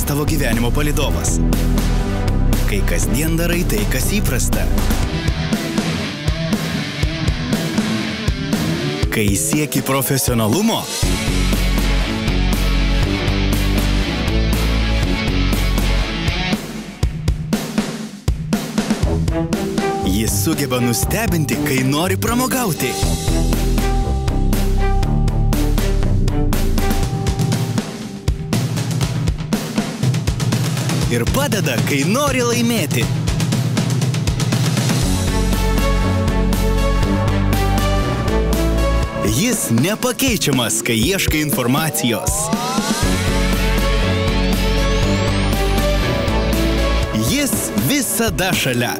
tavo gyvenimo palydovas. Kai kasdien darai tai, kas įprasta. Kai sieki profesionalumo. Jis sugeba nustebinti, kai nori pramogauti. Ir padeda, kai nori laimėti. Jis nepakeičiamas, kai ieškai informacijos. Jis visada šalia.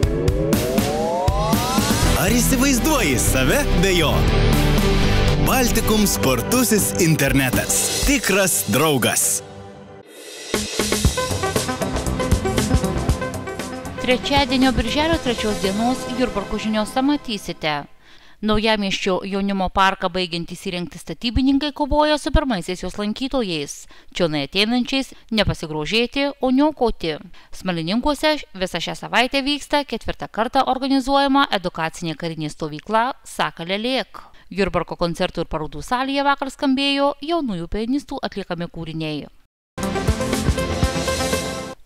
Ar įsivaizduoji save be jo? Baltikum spartusis internetas. Tikras draugas. Trečiadienio birželio 3 dienos Jurbarko žiniose matysite. Naujamiesčio jaunimo parką baigiantys įrengti statybininkai kovoja su pirmaisiais jos lankytojais. Čionai ateinančiais nepasigrožėti, o niokoti. Smalininkuose visą šią savaitę vyksta 4. kartą organizuojama edukacinė karinė stovykla Sakalė Lėk. Jurbarko koncertų ir parodų salėje vakar skambėjo jaunųjų pianistų atliekami kūriniai.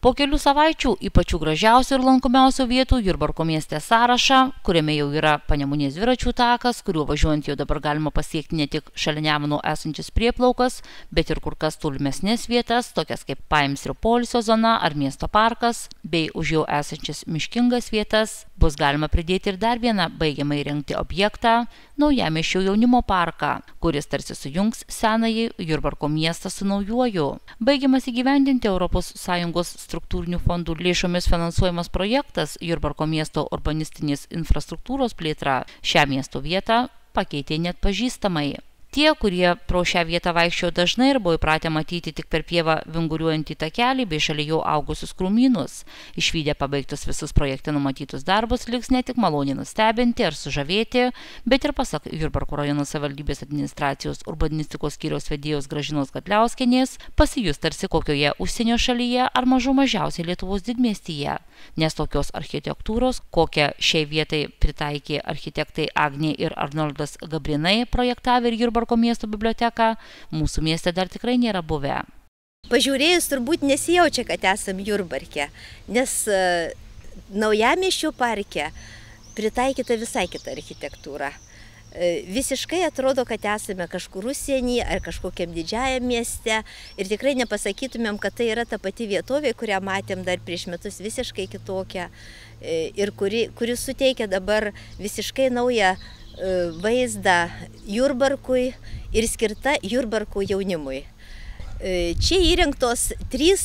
Po kelių savaičių į pačių gražiausių ir lankomiausių vietų Jurbarko mieste sąrašą, kuriame jau yra Panemunės dviračių takas, kuriuo važiuojant jau dabar galima pasiekti ne tik šalia Nemuno esančias prieplaukas, bet ir kur kas tolimesnės vietas, tokias kaip Paimsrio poilsio zona ar miesto parkas, bei už jau esančias miškingas vietas, bus galima pridėti ir dar vieną baigiamą įrengti objektą – Naujamiesčio jaunimo parką, kuris tarsi sujungs senąjį Jurbarko miestą su naujuoju. Baigiamas įgyvendinti ES struktūrinių fondų lėšomis finansuojamas projektas Jurbarko miesto urbanistinės infrastruktūros plėtra šią miesto vietą pakeitė net pažįstamai. Tie, kurie pro šią vietą vaikščiojo dažnai ir buvo įpratę matyti tik per pievą vinguriuojantį takelį bei šalia jo augusius krūmynus, išvydę pabaigtus visus projekte numatytus darbus, liks ne tik maloniai nustebinti ar sužavėti, bet ir pasak Jurbarko rajono savivaldybės administracijos urbanistikos skyriaus vedėjos Gražinos Gadliauskienės, pasijus tarsi kokioje užsienio šalyje ar mažiausiai Lietuvos didmiestyje, nes tokios architektūros, kokią šiai vietai pritaikė architektai Agnė ir Arnoldas Gabrinai, projektavę ir Jurbarko miesto biblioteką, mūsų mieste dar tikrai nėra buvę. Pažiūrėjus turbūt nesijaučia, kad esam Jurbarke, nes Naujamiesčio parke pritaikyta visai kita architektūra. Visiškai atrodo, kad esame kažkur užsienyje ar kažkokiam didžiajam mieste ir tikrai nepasakytumėm, kad tai yra ta pati vietovė, kurią matėm dar prieš metus visiškai kitokią ir kuri suteikia dabar visiškai naują vaizdą Jurbarkui ir skirta Jurbarko jaunimui. Čia įrengtos 3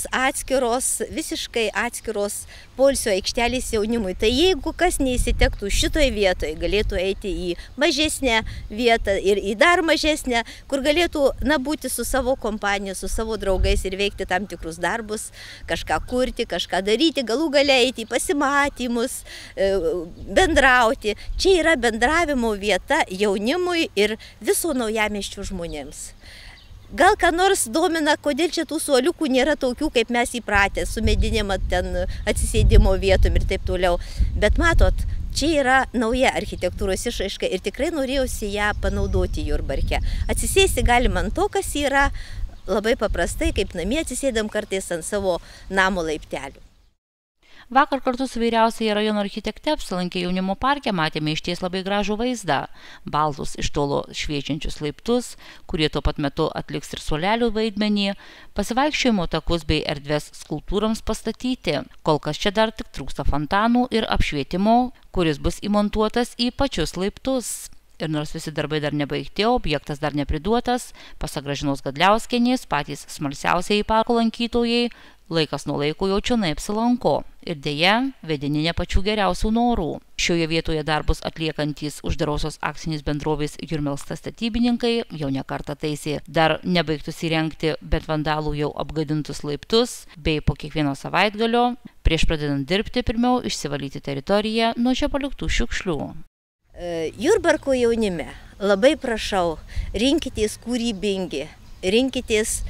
visiškai atskiros poilsio aikštelės jaunimui. Tai jeigu kas neįsitektų šitoje vietoje, galėtų eiti į mažesnę vietą ir į dar mažesnę, kur galėtų būti su savo kompanija, su savo draugais ir veikti tam tikrus darbus, kažką kurti, kažką daryti, galų gale eiti į pasimatymus, bendrauti. Čia yra bendravimo vieta jaunimui ir viso Naujamiesčio žmonėms. Gal ką nors domina, kodėl čia tų suoliukų nėra tokių, kaip mes įpratę, su medinėm ten atsisėdimo vietom ir taip toliau. Bet matot, čia yra nauja architektūros išraiška ir tikrai norėjusi ją panaudoti Jurbarke. Atsisėsti galima ant to, kas yra labai paprastai, kaip namie atsisėdam kartais ant savo namo laiptelių. Vakar kartu su vyriausiaja rajono architekte apsilankę jaunimo parke matėme išties labai gražų vaizdą. Baltus iš tolo šviečiančius laiptus, kurie tuo pat metu atliks ir suolelių vaidmenį, pasivaikščiojimo takus bei erdves skulptūroms pastatyti. Kol kas čia dar tik trūksta fontanų ir apšvietimo, kuris bus įmontuotas į pačius laiptus. Ir nors visi darbai dar nebaigti, objektas dar nepriduotas, pasak Gražinos Gadliauskienės, patys smalsiausiai parko lankytojai laikas nuo laiko jau čionai apsilanko. Ir deja, vedini ne pačių geriausių norų. Šioje vietoje darbus atliekantys uždarosios akcinės bendrovės Jurmelsta statybininkai jau ne kartą taisė dar nebaigtus įrengti, bet vandalų jau apgadintus laiptus, bei po kiekvieno savaitgalio, prieš pradedant dirbti, pirmiau išsivalyti teritoriją nuo čia paliktų šiukšlių. Jurbarko jaunime labai prašau, rinkitės kūrybingi, rinkitės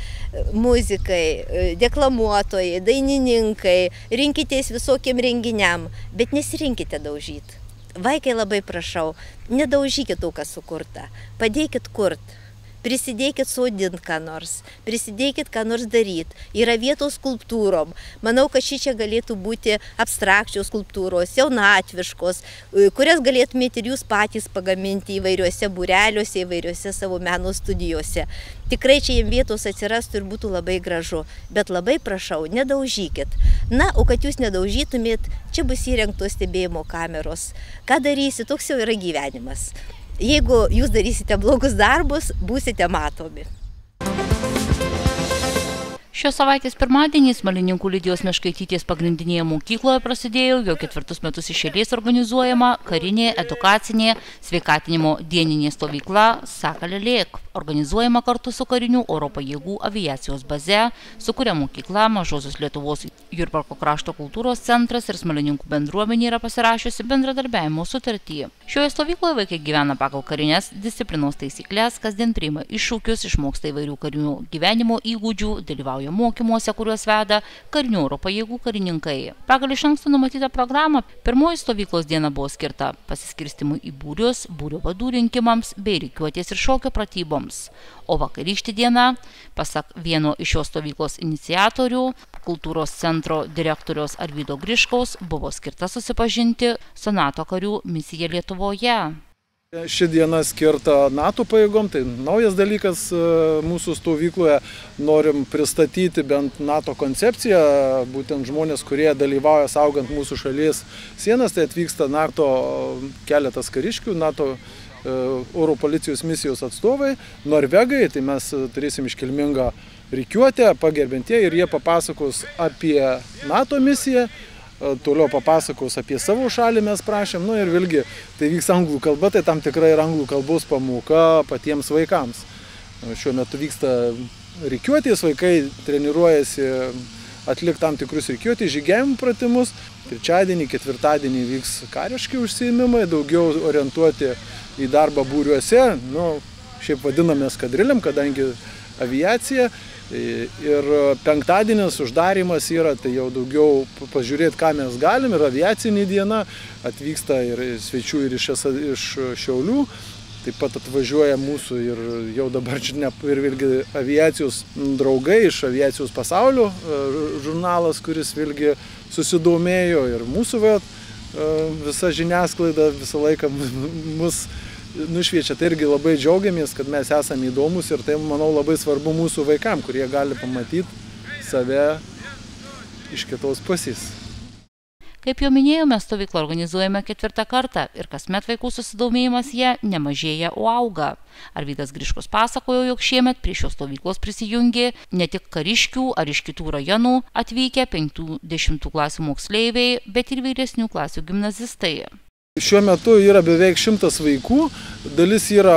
muzikai, deklamuotojai, dainininkai, rinkitės visokiem renginiam, bet nesirinkite daužyti. Vaikai, labai prašau, nedaužykit to, kas sukurta, padėkit kurt. Prisidėkit sodint ką nors, prisidėkit ką nors daryt. Yra vietos skulptūrom. Manau, kad šičia galėtų būti abstrakčios skulptūros, jaunatviškos, kurias galėtumėte ir jūs patys pagaminti įvairiuose būreliuose, įvairiuose savo meno studijose. Tikrai čia jiems vietos atsirastų ir būtų labai gražu. Bet labai prašau, nedaužykit. Na, o kad jūs nedaužytumėt, čia bus įrengtos stebėjimo kameros. Ką darysi, toks jau yra gyvenimas. Jeigu jūs darysite blogus darbus, būsite matomi. Šios savaitės pirmadienį Smalininkų Lidijos Meškaitytės pagrindinėje mokykloje prasidėjo jau 4 metus iš eilės organizuojama karinė, edukacinė, sveikatinimo dieninė stovykla Sakalėlėk. Organizuojama kartu su karinių oro pajėgų aviacijos baze, su kuria mokykla Mažosios Lietuvos Jurbarko krašto kultūros centras ir Smalininkų bendruomenė yra pasirašiusi bendradarbiavimo sutartį. Šioje stovykloje vaikai gyvena pagal karinės disciplinos taisyklės, kasdien priima iššūkius, išmoksta įvairių karinių gyvenimo įgūdžių, dalyvauja mokymuose, kuriuos veda karinių oro pajėgų karininkai. Pagal iš anksto numatytą programą, pirmoji stovyklos diena buvo skirta pasiskirstimui į būrius, būrio vadų rinkimams bei rikiuotės ir šokio pratyboms. O vakarykštė diena, pasak vieno iš šios stovyklos iniciatorių, kultūros centro direktoriaus Arvydo Griškaus, buvo skirta susipažinti su NATO karių misija Lietuvoje. Ši diena skirta NATO pajėgom, tai naujas dalykas mūsų stovykloje. Norim pristatyti bent NATO koncepciją, būtent žmonės, kurie dalyvauja saugant mūsų šalies sienas, tai atvyksta NATO keletas kariškių, NATO oro policijos misijos atstovai, norvegai, tai mes turėsim iškilmingą rikiuotę, pagerbintieji, ir jie papasakos apie NATO misiją. Toliau papasakos apie savo šalį mes prašėm, nu ir vėlgi tai vyks anglų kalba, tai tam tikrai ir anglų kalbos pamoka patiems vaikams. Šiuo metu vyksta rikiuotės, vaikai treniruojasi atlikti tam tikrus rikiuotės žygiavimo pratimus. Trečiadienį, ketvirtadienį vyks kariški užsiėmimai, daugiau orientuoti į darbą būriuose, nu, šiaip vadiname skadrilėm, kadangi aviacija. Ir penktadienis uždarimas yra, tai jau daugiau pažiūrėti, ką mes galim, ir aviacinė diena, atvyksta ir svečių ir iš Šiaulių, taip pat atvažiuoja mūsų ir jau dabar ir vėlgi aviacijos draugai iš Aviacijos pasaulio žurnalas, kuris vėlgi susidomėjo, ir mūsų visa žiniasklaida visą laiką mus nušviečia. Tai irgi labai džiaugiamės, kad mes esame įdomus, ir tai, manau, labai svarbu mūsų vaikam, kurie gali pamatyti save iš kitos pusės. Kaip jau minėjome, stovyklą organizuojame 4. kartą ir kasmet vaikų susidomėjimas ją nemažėja, o auga. Arvydas Griškus pasakojo, jog šiemet prie šios stovyklos prisijungė ne tik kariškių ar iš kitų rajonų atvykę 5-10 klasių moksleiviai, bet ir vyresnių klasių gimnazistai. Šiuo metu yra beveik 100 vaikų, dalis yra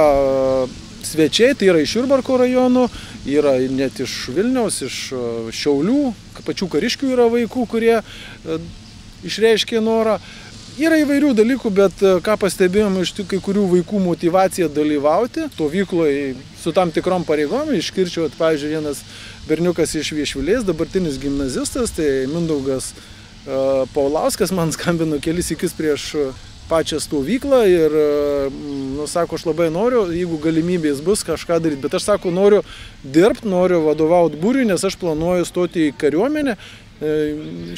svečiai, tai yra iš Jurbarko rajonų, yra net iš Vilniaus, iš Šiaulių, pačių kariškių yra vaikų, kurie išreiškė norą. Yra įvairių dalykų, bet ką pastebėjom iš kai kurių vaikų motyvaciją dalyvauti stovykloje su tam tikrom pareigom. Išskirčiau, pavyzdžiui, vienas berniukas iš Viešvilės, dabartinis gimnazistas, tai Mindaugas Paulauskas, man skambino kelis sykius prieš pačią stovyklą ir, nu, sako, aš labai noriu, jeigu galimybės bus, kažką daryti, bet aš, sako, noriu dirbti, noriu vadovauti būriui, nes aš planuoju stoti į kariuomenę.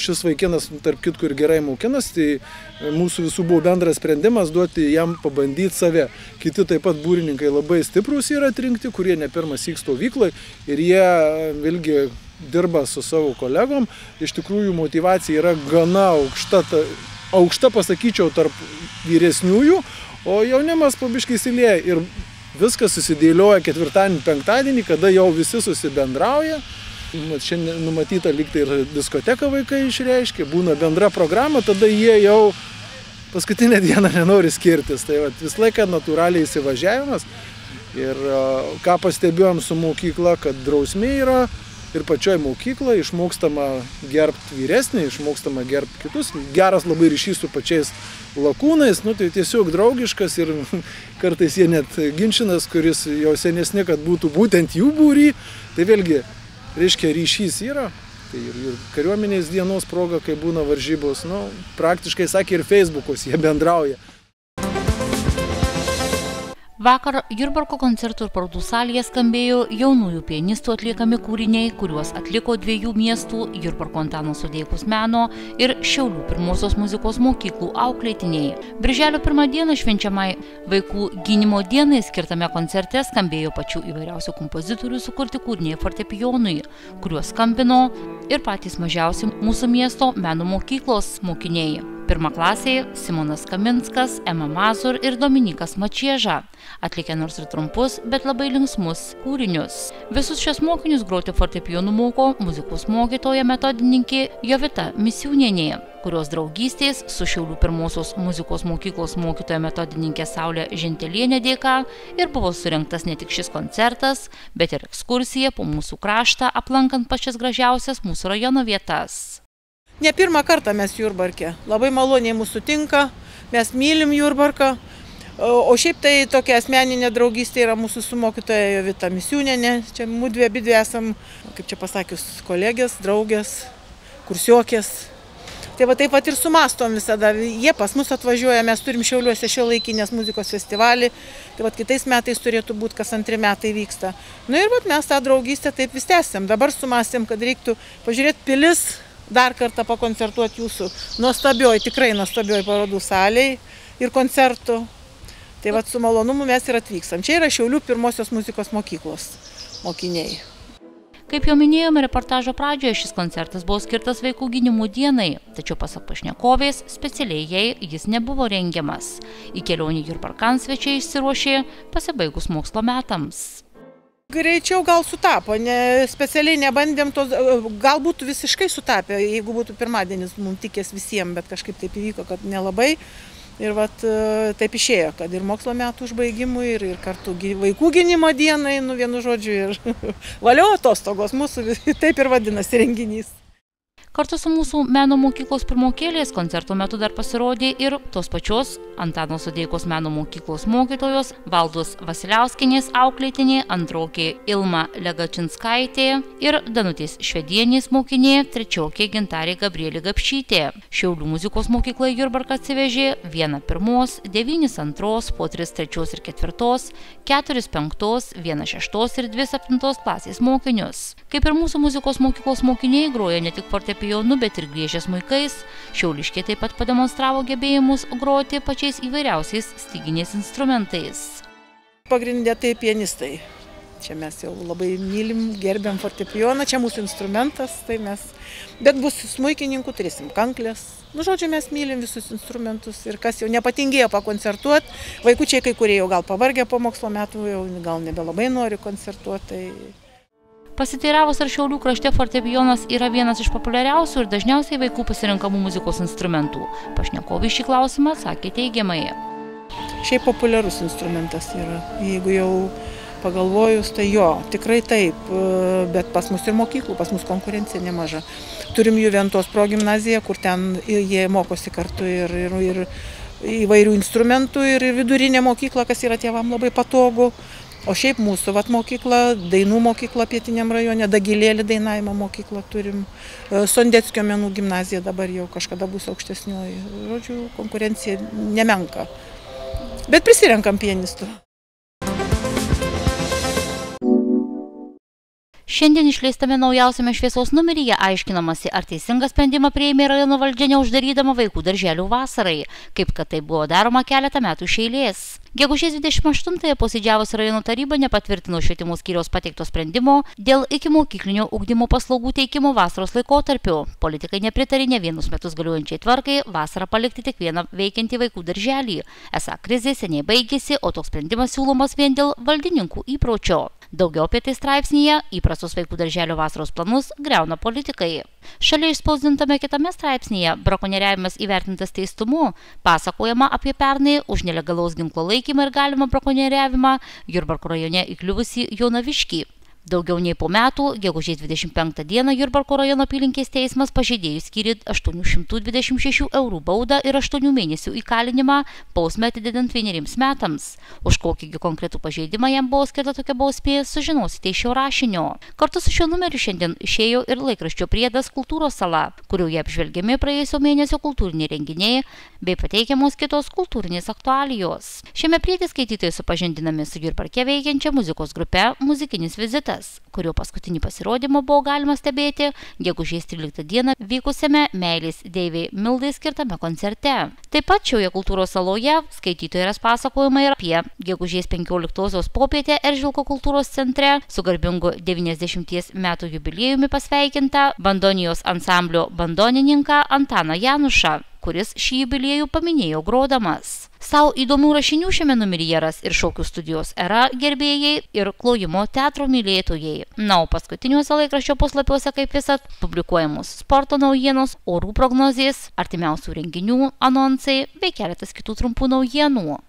Šis vaikinas, tarp kitko, ir gerai mokinas, tai mūsų visų buvo bendras sprendimas duoti jam pabandyti save. Kiti taip pat būrininkai labai stiprūs yra atrinkti, kurie ne pirmas syk stovykloje, ir jie vėlgi dirba su savo kolegom. Iš tikrųjų, motyvacija yra gana aukšta, pasakyčiau, tarp vyresniųjų, o jaunimas po biškį įsilieja, ir viskas susidėlioja ketvirtadienį, penktadienį, kada jau visi susibendrauja. Šiandien numatyta lyg tai ir diskoteka vaikai išreiškia, būna bendra programa, tada jie jau paskutinę dieną nenori skirtis. Tai visą laiką natūraliai įsivažiavimas. Ir ką pastebėjom su mokykla, kad drausmė yra ir pačioj mokykloje, išmokstama gerbti vyresnį, išmokstama gerbti kitus, geras labai ryšys su pačiais lakūnais, nu tai tiesiog draugiškas ir kartais jie net ginčinas, kuris jau senesni, kad būtų būtent jų būry, tai vėlgi, reiškia, ryšys yra. Tai ir kariuomenės dienos proga, kai būna varžybos, nu, praktiškai, sakė, ir Facebook'os jie bendrauja. Vakar Jurbarko koncertų ir parodų salėje skambėjo jaunųjų pianistų atliekami kūriniai, kuriuos atliko dviejų miestų Jurbarko Antano Sodeikos meno ir Šiaulių pirmosios muzikos mokyklų auklėtiniai. Birželio 1 dieną švenčiamai vaikų gynimo dienai skirtame koncerte skambėjo pačių įvairiausių kompozitorių sukurti kūriniai fortepijonui, kuriuos skambino ir patys mažiausi mūsų miesto meno mokyklos mokiniai. Pirmaklasiai Simonas Kaminskas, Ema Mazur ir Dominikas Mačieža atlikę nors ir trumpus, bet labai linksmus kūrinius. Visus šios mokinius groti fortepijonu moko muzikos mokytoja metodininkė Jovita Misiūnienė, kurios draugystės su Šiaulių pirmosios muzikos mokyklos mokytoja metodininkė Saulė Žentelienė dėka ir buvo surengtas ne tik šis koncertas, bet ir ekskursija po mūsų kraštą, aplankant pačias gražiausias mūsų rajono vietas. Ne pirmą kartą mes Jurbarke. Labai maloniai mūsų tinka, mes mylim Jurbarką. O šiaip tai tokia asmeninė draugystė yra mūsų su mokytoja Jovita Misiūnienė. Čia mūdvi abidvi esam, kaip čia pasakius, kolegės, draugės, kursiokės. Tai va taip pat ir sumastom visada. Jie pas mus atvažiuoja, mes turim Šiauliuose šiuolaikinės muzikos festivalį. Tai va kitais metais turėtų būti, kas 2 metai vyksta. Nu ir va mes tą draugystę taip vis tęsiam. Dabar sumastėm, kad reiktų pažiūrėti pilis, dar kartą pakoncertuoti jūsų nuostabioj, tikrai nuostabioj parodų salėj ir koncertų. Tai va su malonumu mes ir atvykstam. Čia yra Šiaulių pirmosios muzikos mokyklos mokiniai. Kaip jau minėjome reportažo pradžioje, šis koncertas buvo skirtas vaikų gynimo dienai, tačiau pasak pašnekovės, specialiai jai jis nebuvo rengiamas. Į kelionį Jurbarkan svečiai išsiruošė pasibaigus mokslo metams. Greičiau gal sutapo, specialiai nebandėm tos, gal būtų visiškai sutapę, jeigu būtų pirmadienis mums tikės visiems, bet kažkaip taip įvyko, kad nelabai. Ir vat taip išėjo, kad ir mokslo metų užbaigimui, ir kartu vaikų gynimo dienai, nu vienu žodžiu, ir valio atostogos mūsų, taip ir vadinasi renginys. Kartu su mūsų meno mokyklos pirmokėlės koncerto metu dar pasirodė ir tos pačios Antano Sodeikos meno mokyklos mokytojos Valdos Vasiliauskienės auklėtinė antrokė Ilma Legačinskaitė ir Danutės Švedienės mokinė trečiokė Gintarė Gabrielė Gapšytė. Šiaulių muzikos mokykla į Jurbarką atsivežė 1 pirmos, 9 antros, po 3 trečios ir 4, 4 penktos, 1 šeštos ir 2 7 klasės mokinius. Kaip ir mūsų muzikos mokyklos mokiniai groja ne tik fortepijonu, bet ir griežia smuikais, šiauliškiai taip pat pademonstravo gebėjimus groti pačiais įvairiausiais styginiais instrumentais. Pagrindė tai pianistai. Čia mes jau labai mylim, gerbiam fortepijoną, čia mūsų instrumentas, tai mes. Bet bus smuikininkų, turėsim kanklės. Nu, žodžiu, mes mylim visus instrumentus ir kas jau nepatingėjo pakoncertuoti. Vaikučiai kai kurie jau gal pavargę po mokslo metų, jau gal nebelabai nori koncertuoti. Tai... Pasiteiravus, ar Šiaulių krašte fortepijonas yra vienas iš populiariausių ir dažniausiai vaikų pasirinkamų muzikos instrumentų. Pašnekovai šį klausimą atsakė teigiamai. Šiaip populiarus instrumentas yra. Jeigu jau pagalvojus, tai jo, tikrai taip, bet pas mus ir mokyklų, pas mus konkurencija nemaža. Turim Juventos progimnaziją, kur ten jie mokosi kartu ir įvairių instrumentų ir vidurinė mokykla, kas yra tėvam labai patogu. O šiaip mūsų mokykla, dainų mokykla pietiniam rajone, Dagilėlį dainavimo mokyklą turim, Sondeckio menų gimnazija dabar jau kažkada bus aukštesnioji. Žodžiu, konkurencija nemenka. Bet prisirenkam pianistų. Šiandien išleistame naujausiame šviesos numeryje aiškinamasi, ar teisingą sprendimą priėmė rajono valdžia neuždarydama vaikų darželių vasarai, kaip kad tai buvo daroma keletą metų iš eilės. Gegužės 28-ąją posėdžiavusi rajono taryba nepatvirtino švietimo skyriaus pateikto sprendimo dėl ikimokyklinio ugdymo paslaugų teikimo vasaros laikotarpiu. Politikai nepritarė ne vienus metus galiojančiai tvarkai vasarą palikti tik vieną veikiantį vaikų darželį. Esą krizė seniai baigėsi, o toks sprendimas siūlomas vien dėl valdininkų įpročio. Daugiau apie tai straipsnyje įprastus vaikų darželio vasaros planus griauna politikai. Šalia išspausdintame kitame straipsnyje brakonieriavimas įvertintas teistumu pasakojama apie pernai už nelegalaus ginklo laikymą ir galimą brakonieriavimą Jurbarko rajone įkliuvusį jaunaviškį. Daugiau nei po metų, gegužės 25 dieną Jurbarko rajono apylinkės teismas pažeidėjus skyrė 826 eurų baudą ir 8 mėnesių įkalinimą, bausmę atidedant 1 metams. Už kokį konkretų pažeidimą jam buvo skirta tokia bausmė, sužinosite iš šio rašinio. Kartu su šiuo numeriu šiandien išėjo ir laikraščio priedas Kultūros sala, kurioje apžvelgiami praėjusio mėnesio kultūriniai renginiai bei pateikiamos kitos kultūrinės aktualijos. Šiame priede skaitytojai supažindinami su Jurbarke veikiančia muzikos grupe Muzikinis vizitas, kurio paskutinį pasirodymą buvo galima stebėti gegužės 13 dieną vykusiame Meilės Deivei Mildai skirtame koncerte. Taip pat šioje Kultūros saloje skaitytojams pasakojama ir apie gegužės 15-osios popietę Eržvilko kultūros centre su garbingu 90 metų jubiliejumi pasveikintą bandonijos ansamblio bandonininką Antaną Janušą, kuris šį jubiliejų paminėjo grodamas. Sau įdomių rašinių šiame numeryje ras ir šokių studijos Era gerbėjai ir klojimo teatro mylėtojai. Na, o paskutiniuose laikraščio puslapiuose kaip visad publikuojamos sporto naujienos, orų prognozės, artimiausių renginių anonsai bei keletas kitų trumpų naujienų.